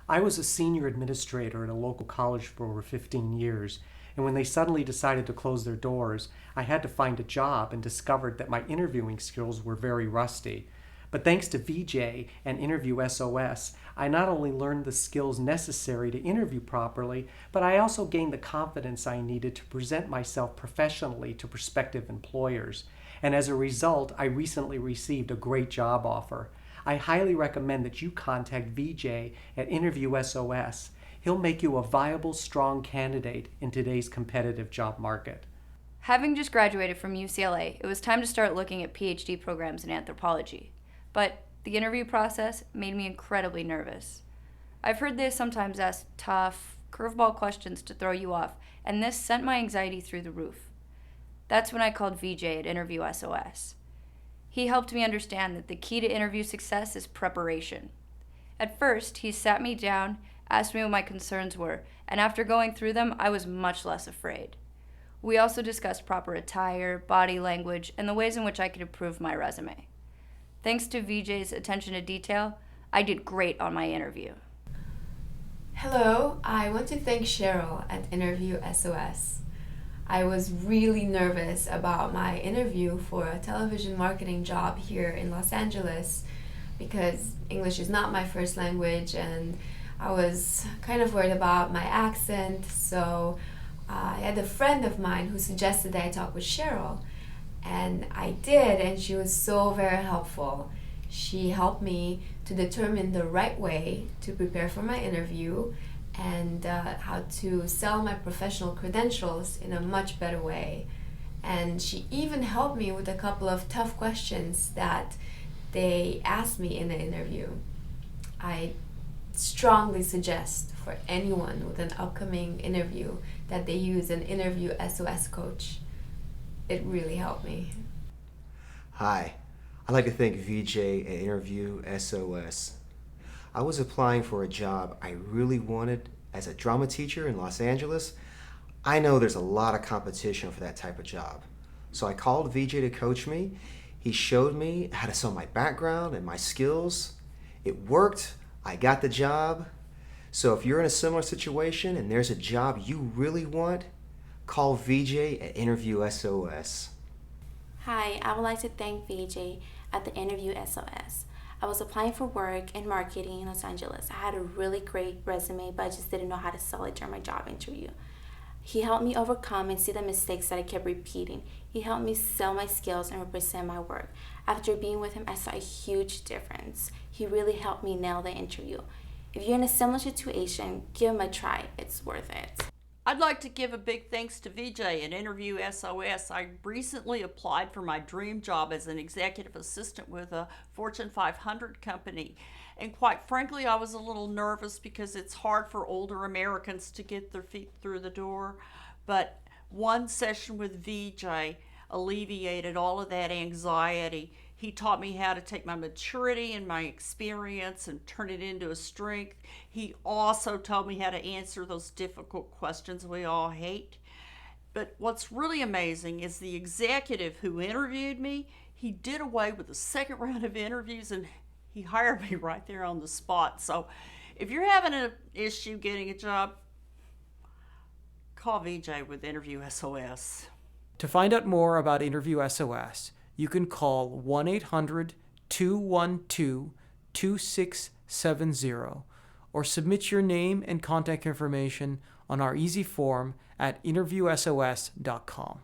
I was a senior administrator at a local college for over 15 years, and when they suddenly decided to close their doors, I had to find a job and discovered that my interviewing skills were very rusty. But thanks to VJ and Interview SOS, I not only learned the skills necessary to interview properly, but I also gained the confidence I needed to present myself professionally to prospective employers. And as a result, I recently received a great job offer. I highly recommend that you contact VJ at Interview SOS. He'll make you a viable, strong candidate in today's competitive job market. Having just graduated from UCLA, it was time to start looking at PhD programs in anthropology. But the interview process made me incredibly nervous. I've heard they sometimes ask tough, curveball questions to throw you off, and this sent my anxiety through the roof. That's when I called VJ at Interview SOS. He helped me understand that the key to interview success is preparation. At first, he sat me down, asked me what my concerns were, and after going through them, I was much less afraid. We also discussed proper attire, body language, and the ways in which I could improve my resume. Thanks to VJ's attention to detail, I did great on my interview. Hello, I want to thank Cheryl at Interview SOS. I was really nervous about my interview for a television marketing job here in Los Angeles because English is not my first language and I was kind of worried about my accent, so I had a friend of mine who suggested that I talk with Cheryl. And I did, and she was so very helpful. She helped me to determine the right way to prepare for my interview and how to sell my professional credentials in a much better way. And she even helped me with a couple of tough questions that they asked me in the interview. I strongly suggest for anyone with an upcoming interview that they use an Interview SOS coach. It really helped me. Hi, I'd like to thank VJ at Interview SOS. I was applying for a job I really wanted as a drama teacher in Los Angeles. I know there's a lot of competition for that type of job. So I called VJ to coach me. He showed me how to sell my background and my skills. It worked. I got the job. So if you're in a similar situation and there's a job you really want, call VJ at Interview SOS. Hi, I would like to thank VJ at the Interview SOS. I was applying for work in marketing in Los Angeles. I had a really great resume, but I just didn't know how to sell it during my job interview. He helped me overcome and see the mistakes that I kept repeating. He helped me sell my skills and represent my work. After being with him, I saw a huge difference. He really helped me nail the interview. If you're in a similar situation, give him a try. It's worth it. I'd like to give a big thanks to VJ at Interview SOS. I recently applied for my dream job as an executive assistant with a Fortune 500 company. And quite frankly, I was a little nervous because it's hard for older Americans to get their feet through the door. But one session with VJ alleviated all of that anxiety. He taught me how to take my maturity and my experience and turn it into a strength. He also taught me how to answer those difficult questions we all hate. But what's really amazing is the executive who interviewed me, he did away with the second round of interviews and he hired me right there on the spot. So if you're having an issue getting a job, call VJ with Interview SOS. To find out more about Interview SOS, you can call 1-800-212-2670 or submit your name and contact information on our easy form at interviewsos.com.